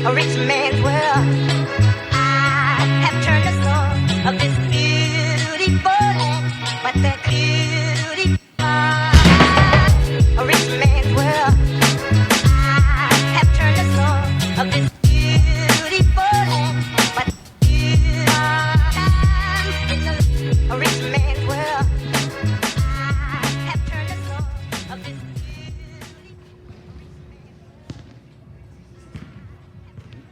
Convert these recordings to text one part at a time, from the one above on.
a rich man's world. I have turned the soul of this beautiful land, but that beauty, a rich man's world. I have turned the soul of this beautiful land, but a rich man's world. I have turned the soul of this.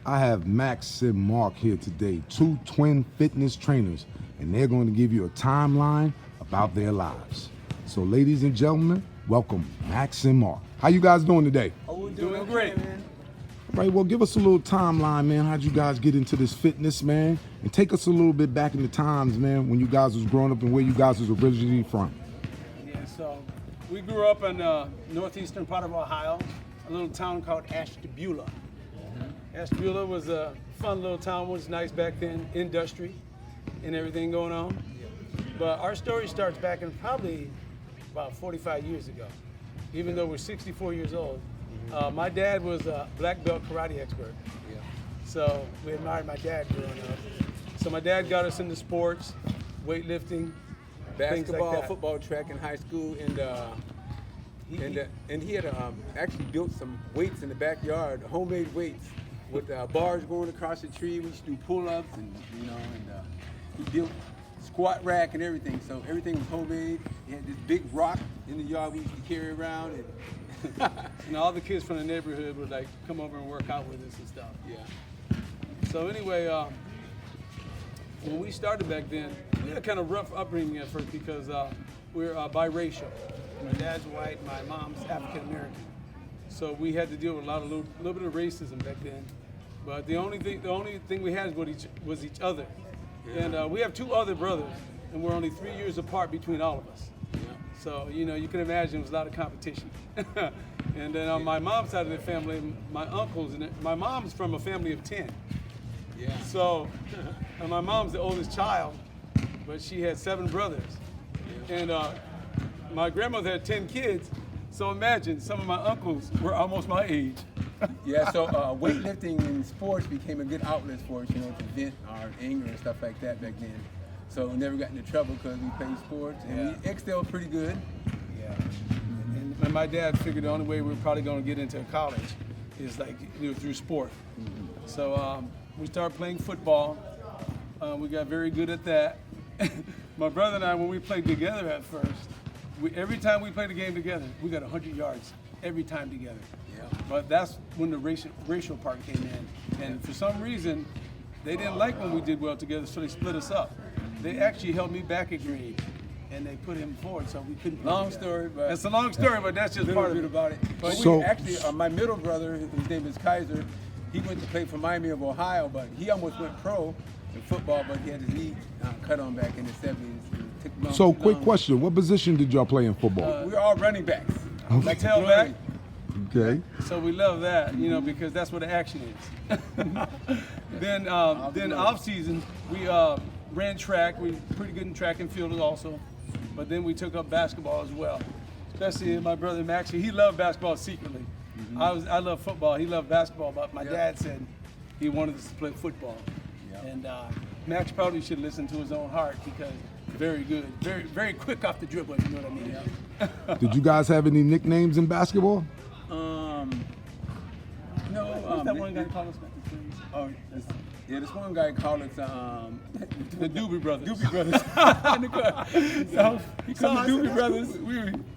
I have Max and Mark here today, two twin fitness trainers, and they're going to give you a timeline about their lives. So ladies and gentlemen, welcome Max and Mark. How you guys doing today? Oh, we're doing great, man. All right, well, give us a little timeline, man. How'd you guys get into this fitness, man? And take us a little bit back in the times, man, when you guys was growing up and where you guys was originally from. Yeah, so we grew up in the northeastern part of Ohio, a little town called Ashtabula. Ashtabula was a fun little town, was nice back then, industry and everything going on. But our story starts back in probably about 45 years ago, even though we're 64 years old. My dad was a black belt karate expert. So we admired my dad growing up. So my dad got us into sports, weightlifting, things Basketball, like that. football, track in high school, and he had actually built some weights in the backyard, homemade weights with bars going across the tree. We used to do pull-ups, and he built squat rack and everything. So everything was homemade. He had this big rock in the yard we used to carry around, and And all the kids from the neighborhood would like come over and work out with us and stuff. yeah. So anyway, when we started back then, we had a kind of rough upbringing at first because we're biracial. My dad's white, my mom's African American. So we had to deal with a little bit of racism back then. But the only thing we had was each other. And we have two other brothers, and we're only 3 years apart between all of us. So you can imagine there was a lot of competition. And then on my mom's side of the family, my uncles, and my mom's from a family of 10. Yeah. So, and my mom's the oldest child, but she had 7 brothers. And my grandmother had 10 kids, so imagine some of my uncles were almost my age. Yeah, so weightlifting and sports became a good outlet for us, to vent our anger and stuff like that back then. So we never got into trouble because we played sports, and we excelled pretty good. Yeah. And my dad figured the only way we were probably going to get into college is through sport. So we started playing football. We got very good at that. My brother and I, when we played together at first, every time we played a game together, we got 100 yards every time together. Yeah. But that's when the racial part came in. And for some reason, they didn't like when we did well together, so they split us up. They actually held me back a grade, and they put him forward, so we couldn't. Long story, but it's a long story, but that's just part of it. about it. But So- my middle brother, his name is Kaiser, he went to play for Miami of Ohio, but he almost went pro in football, but he had his knee cut on back in the 70s. So quick question, what position did y'all play in football? We're all running backs. Like tailback. Okay. So we love that, because that's where the action is. Then off season, we ran track. We were pretty good in track and field also, but then we took up basketball as well. Especially my brother Max, he loved basketball secretly. I love football. He loved basketball, but my dad said he wanted us to play football. And Max probably should listen to his own heart because very good, very very quick off the dribble. If you know what I mean. Did you guys have any nicknames in basketball? No. What's that one guy called us? This one guy called us The Doobie Brothers. Doobie Brothers. So Here come the Doobie Brothers.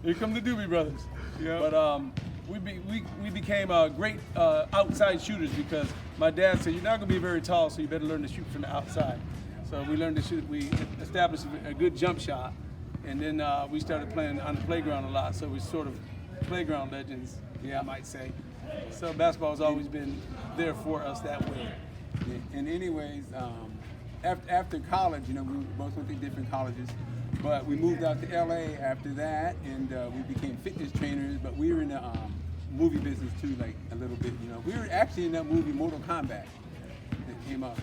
Here come the Doobie Brothers. Yeah. But we became great outside shooters because my dad said you're not going to be very tall, so you better learn to shoot from the outside. So we learned to shoot. We established a good jump shot, and then we started playing on the playground a lot. So we're sort of playground legends, I might say. So basketball has always been there for us that way. And anyways, after college, we both went to different colleges, but we moved out to LA after that, and we became fitness trainers. But we were in the movie business too, like a little bit. We were actually in that movie Mortal Kombat that came out.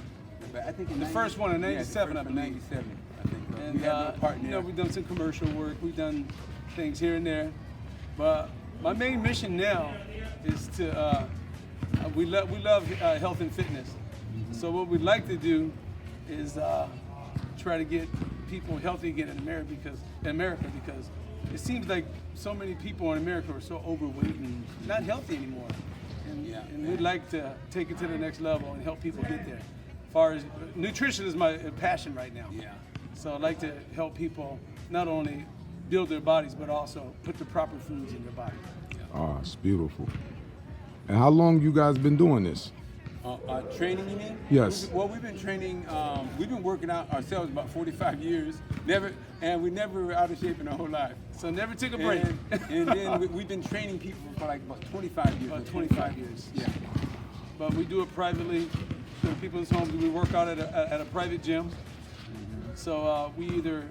But I think in The first one in '97, I believe. '97, I think. And we had no part in there. we've done some commercial work. We've done things here and there, but my main mission now is to we love health and fitness. So what we'd like to do is try to get people healthy again in America because it seems like so many people in America are so overweight and not healthy anymore. And we'd like to take it to the next level and help people get there. As far as nutrition is my passion right now. Yeah. So I'd like to help people not only build their bodies, but also put the proper foods in their body. Ah, it's beautiful. And how long you guys been doing this? Training, you mean? Yes. We've been training. We've been working out ourselves about 45 years. We never were out of shape in our whole life. So never took a break. And then we've been training people for like about 25 years. About 25 years. Yeah. But we do it privately to people's homes. We work out at a private gym. So we either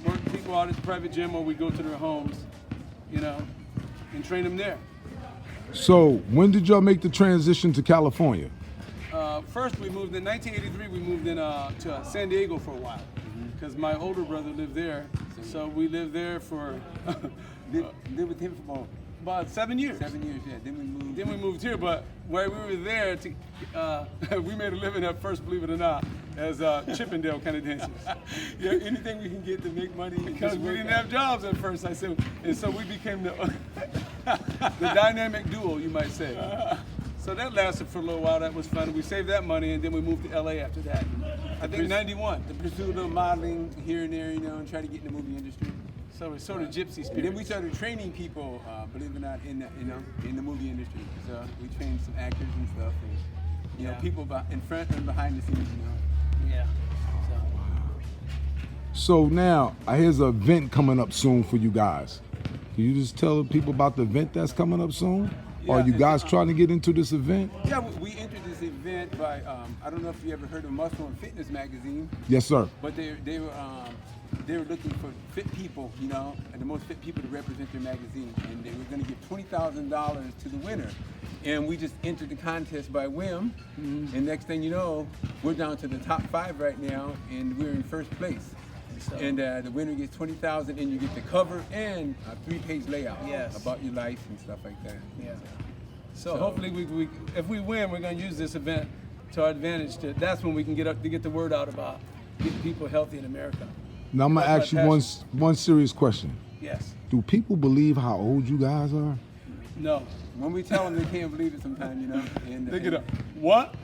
work people out at the private gym or we go to their homes, and train them there. So when did y'all make the transition to California? First, we moved in 1983. We moved in to San Diego for a while because my older brother lived there. So we lived there for Lived with him for about 7 years. 7 years, yeah. Then we moved here, but while we were there, we made a living at first, believe it or not, as Chippendale kind of dancers. Yeah, anything we can get to make money. Because we didn't have jobs at first, I said, and so we became the dynamic duo, you might say. So that lasted for a little while. That was fun. We saved that money, and then we moved to LA after that. I think '91. To pursue a little modeling here and there, and try to get in the movie industry. So it's sort of gypsy spirit. And then we started training people, believe it or not, in the movie industry. So we trained some actors and stuff, and people in front and behind the scenes, Yeah. So now, here's an event coming up soon for you guys. Can you just tell the people about the event that's coming up soon? Are you guys trying to get into this event? Yeah, we entered this event by, I don't know if you ever heard of Muscle and Fitness magazine. Yes, sir. But they were looking for fit people, and the most fit people to represent their magazine. And they were going to give $20,000 to the winner. And we just entered the contest by whim. And next thing you know, we're down to the top 5 right now, and we're in first place. And the winner gets $20,000, and you get the cover and a 3-page layout about your life and stuff like that. Yeah. So hopefully, we if we win, we're going to use this event to our advantage. That's when we can get the word out about getting people healthy in America. Now I'm gonna ask you one serious question. Yes. Do people believe how old you guys are? No. When we tell them, they can't believe it sometimes, And They get up. What?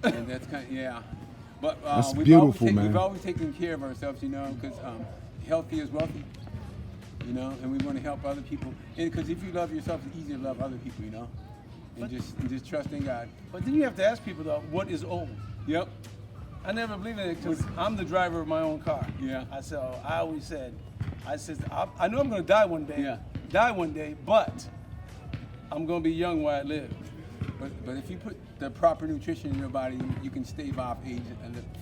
And that's yeah. But That's beautiful, man. We've always taken care of ourselves, because healthy is wealthy, and we want to help other people. And because if you love yourself, it's easier to love other people, and just trust in God. But then you have to ask people, though, what is old? Yep. I never believed in it because I'm the driver of my own car. Yeah. I always said, I know I'm going to die one day. Yeah. Die one day, but I'm going to be young while I live. But if you put the proper nutrition in your body, you can stave off age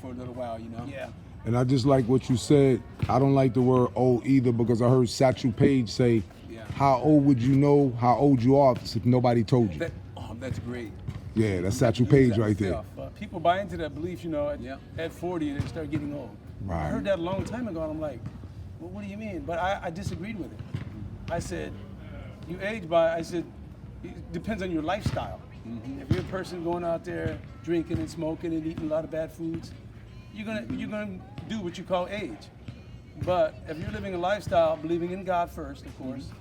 for a little while, Yeah. And I just like what you said. I don't like the word old either because I heard Satchel Paige say, how old would you know how old you are if nobody told you? That's great. Yeah, that's Satchel Paige right there. But people buy into that belief, at 40 they start getting old. Right. I heard that a long time ago, and I'm like, well, what do you mean? But I disagreed with it. I said, you age it depends on your lifestyle. If you're a person going out there drinking and smoking and eating a lot of bad foods, you're gonna do what you call age. But if you're living a lifestyle, believing in God first, of course,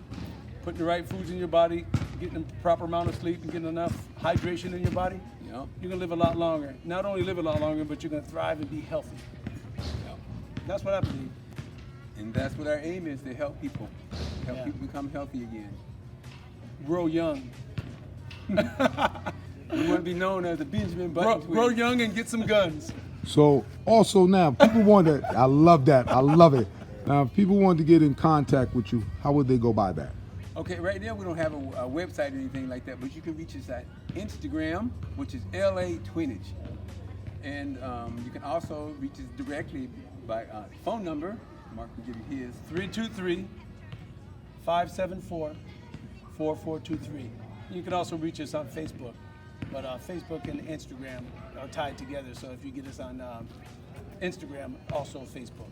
putting the right foods in your body, getting the proper amount of sleep and getting enough hydration in your body, you're gonna live a lot longer. Not only live a lot longer, but you're gonna thrive and be healthy. That's what I believe. And that's what our aim is, to help people. Help people become healthy again. Grow young. We want to be known as the Benjamin Button twins. Grow young and get some guns. So also now, people want to, I love that, I love it. Now, if people want to get in contact with you, how would they go by that? Okay, right now we don't have a website or anything like that, but you can reach us at Instagram, which is LA Twinage. And you can also reach us directly by phone number. Mark will give you his. 323-574-4423. You can also reach us on Facebook, but Facebook and Instagram are tied together. So if you get us on Instagram, also Facebook.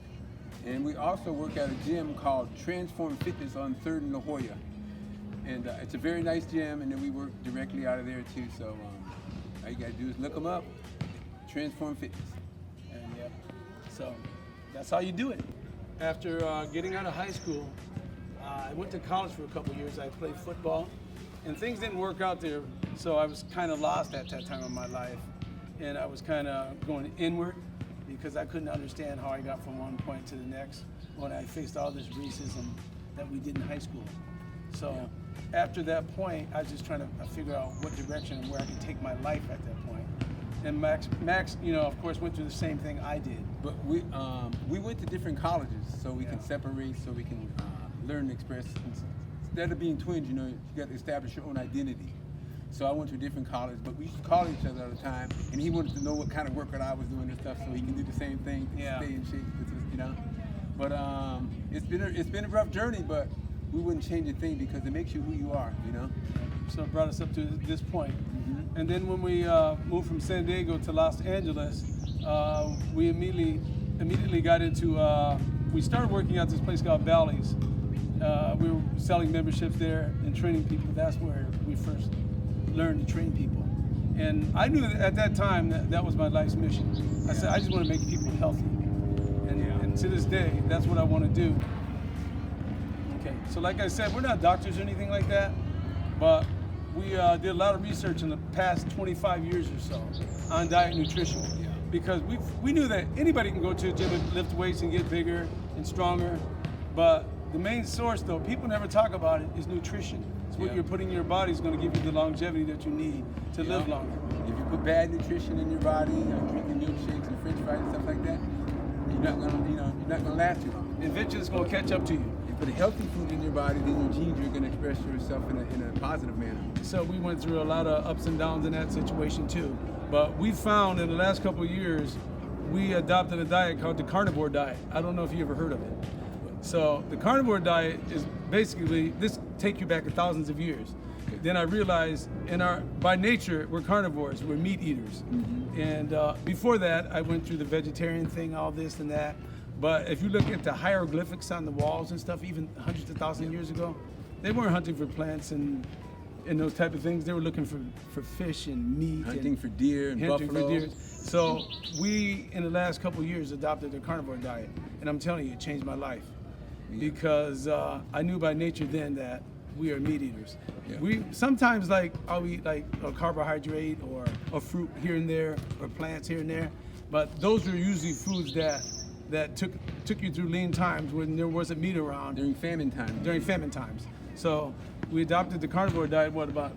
And we also work at a gym called Transform Fitness on 3rd and La Jolla. And it's a very nice gym, and then we work directly out of there too. So All you gotta do is look them up. Transform Fitness. And yeah, so that's how you do it. After getting out of high school, I went to college for a couple years. I played football, and things didn't work out there. So I was kind of lost at that time of my life, and I was kind of going inward because I couldn't understand how I got from one point to the next when I faced all this racism that we did in high school. So after that point, I was just trying to figure out what direction and where I could take my life at that point. And Max, you know, of course, went through the same thing I did. But we went to different colleges so we can Yeah. separate, so we can learn and express. Instead of being twins, you know, you got to establish your own identity. So I went to a different college, but we used to call each other all the time, and he wanted to know what kind of workout I was doing and stuff, so he can do the same thing, Yeah. stay in shape, you know. But it's been a rough journey, but we wouldn't change a thing because it makes you who you are, you know. So it brought us up to this point. Mm-hmm. And then when we moved from San Diego to Los Angeles, we immediately got into, we started working at this place called Bally's. We were selling memberships there and training people. That's where we first learned to train people. And I knew that at that time that was my life's mission. I said, I just want to make people healthy. And to this day, that's what I want to do. Okay, so like I said, we're not doctors or anything like that, but we did a lot of research in the past 25 years or so on diet and nutrition, because we knew that anybody can go to a gym and lift weights and get bigger and stronger, but the main source, though, people never talk about it, is nutrition. It's what Yeah. you're putting in your body is going to give you the longevity that you need to live longer. If you put bad nutrition in your body, drinking milkshakes and French fries and stuff like that, you're not gonna last too long. Eventually, it's going to catch up to you. If you put healthy food in your body, then your genes are gonna express yourself in a positive manner. So we went through a lot of ups and downs in that situation too. But we found in the last couple of years, we adopted a diet called the carnivore diet. I don't know if you ever heard of it. So the carnivore diet is basically, this take you back thousands of years. Then I realized by nature, we're carnivores, we're meat eaters. And before that, I went through the vegetarian thing, all this and that. But if you look at the hieroglyphics on the walls and stuff, even hundreds of thousands of years ago, they weren't hunting for plants and those type of things. They were looking for fish and meat. Hunting and for deer and hunting buffalo. for deer. So we, in the last couple of years, adopted the carnivore diet. And I'm telling you, it changed my life. Because I knew by nature then that we are meat eaters. Yeah. We sometimes I'll eat like a carbohydrate or a fruit here and there or plants here and there, but those are usually foods that took you through lean times when there wasn't meat around During famine time. during famine times. So we adopted the carnivore diet about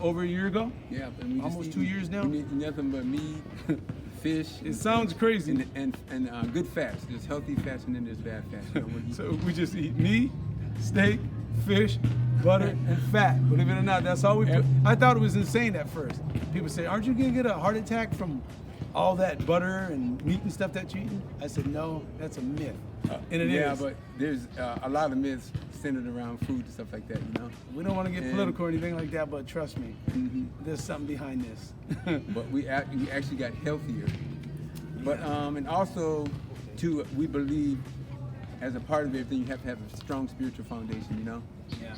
over a year ago? Yeah, and we just Almost eat- 2 years now? We eat nothing but meat, fish. It sounds crazy. and good fats. There's healthy fats and then there's bad fats. You know, when you- So we just eat meat, steak, fish, butter, and fat. Believe it or not, that's all we put. I thought it was insane at first. People say, aren't you gonna get a heart attack from all that butter and meat and stuff that you're eating? I said, no, that's a myth. And it is. yeah, but there's a lot of myths centered around food and stuff like that, you know. We don't want to get And- political or anything like that, but trust me, there's something behind this. But we actually got healthier. But and also, too, we believe as a part of everything, you have to have a strong spiritual foundation, you know. Yeah.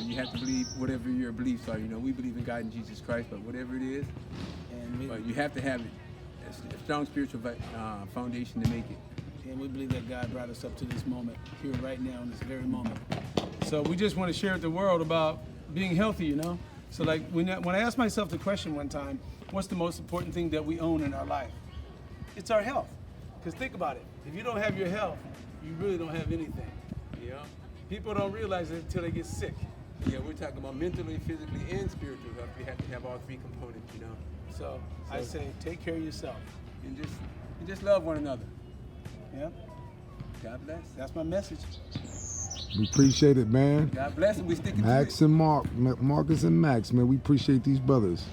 You have to believe whatever your beliefs are. You know, we believe in God and Jesus Christ, but whatever it is, And but you have to have a strong spiritual foundation to make it. And we believe that God brought us up to this moment, here right now, in this very moment. So we just want to share with the world about being healthy, you know? So like when I asked myself the question one time, what's the most important thing that we own in our life? It's our health. Because think about it, if you don't have your health, you really don't have anything. Yeah. People don't realize it until they get sick. Yeah, we're talking about mentally, physically, and spiritual health. We have to have all three components, you know. So I say, take care of yourself. And just love one another. Yeah, God bless. that's my message. We appreciate it, man. God bless, and we sticking Max to it. and Marcus and Max, man, we appreciate these brothers.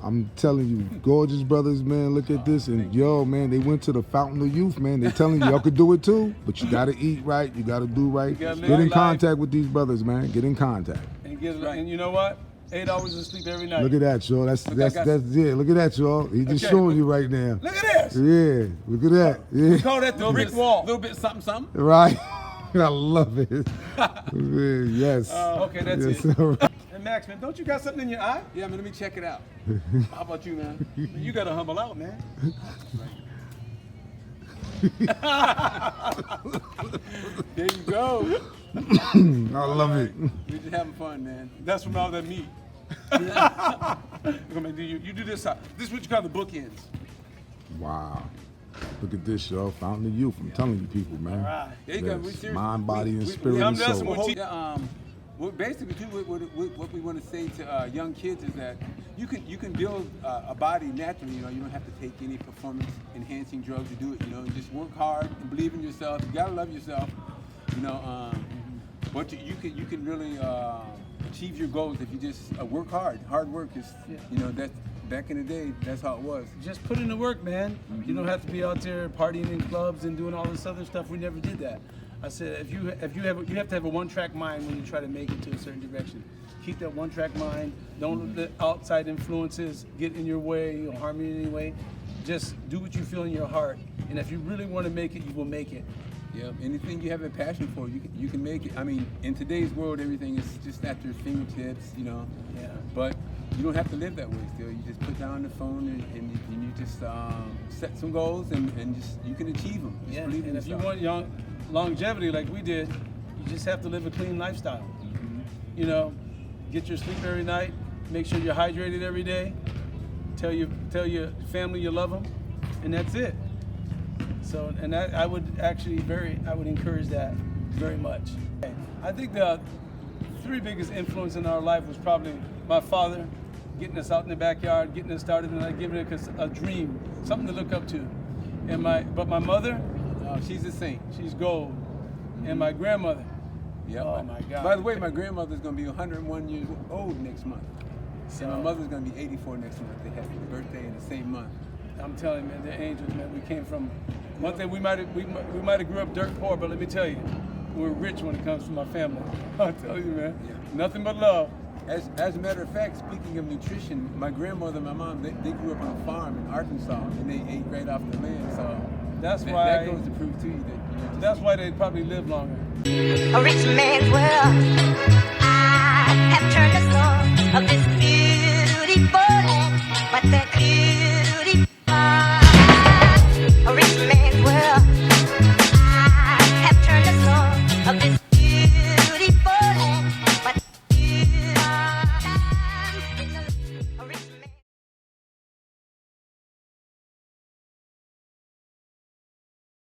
I'm telling you, gorgeous brothers, man. Look at this, and yo, man, they went to the Fountain of Youth, man. They're telling you, y'all could do it too, but you gotta eat right, you gotta do right. gotta live Get in life. contact with these brothers, man. Get in contact. And you know what? 8 hours of sleep every night. Look at that, y'all. That's I yeah. Look at that, y'all. He's just Okay. showing you right now. Look at this. Yeah, look at that. Yeah, Call that the Little brick bit, wall. little bit something, something. right. I love it. Yeah, yes. Okay, that's Yes, it. all right. Hey, Max, man, don't you got something in your eye? Yeah, man, let me check it out. How about you, man? You gotta humble out, man. There you go. I love it. We're just having fun, man. That's from all that meat. You do this side. This is what you call the bookends. Wow. Look at this, yo. Fountain of Youth. I'm telling you people, man. All right. There you go. Yes. We serious. Mind, body, and spirit I'm and just soul. gonna Well, basically, too, what we want to say to young kids is that you can build a body naturally. You know, you don't have to take any performance-enhancing drugs to do it. You know, just work hard and believe in yourself. You gotta love yourself. You know, but you can really achieve your goals if you just work hard. Hard work is, you know, that's back in the day. That's how it was. Just put in the work, man. You don't have to be out there partying in clubs and doing all this other stuff. We never did that. I said, you have to have a one-track mind when you try to make it to a certain direction. Keep that one-track mind. Don't let outside influences get in your way or harm you in any way. Just do what you feel in your heart, and if you really want to make it, you will make it. Yeah, anything you have a passion for, you can make it. I mean, in today's world, everything is just at your fingertips, you know. Yeah. But you don't have to live that way still. You just put down the phone and you just set some goals and just you can achieve them. Just Yeah. believe in And if you yourself. want longevity like we did, you just have to live a clean lifestyle. You know, get your sleep every night. Make sure you're hydrated every day. Tell your family you love them, and that's it. So, and that I would encourage that very much. I think the three biggest influence in our life was probably my father, getting us out in the backyard, getting us started, and like giving us a dream, something to look up to. But my mother, She's a saint. she's gold, and my grandmother. Yeah. Oh my God. By the way, my grandmother's gonna be 101 years old next month. And my mother's gonna be 84 next month. They had their birthday in the same month. I'm telling you, man, they're angels, man. We came from one thing. We might have grew up dirt poor, but let me tell you, we're rich when it comes to my family. I'm telling you, man, nothing but love. As a matter of fact, speaking of nutrition, my grandmother and my mom, they grew up on a farm in Arkansas, and they ate right off the land. So That's that why. goes to prove to you that, you know, That's why they probably live longer. A rich man's world.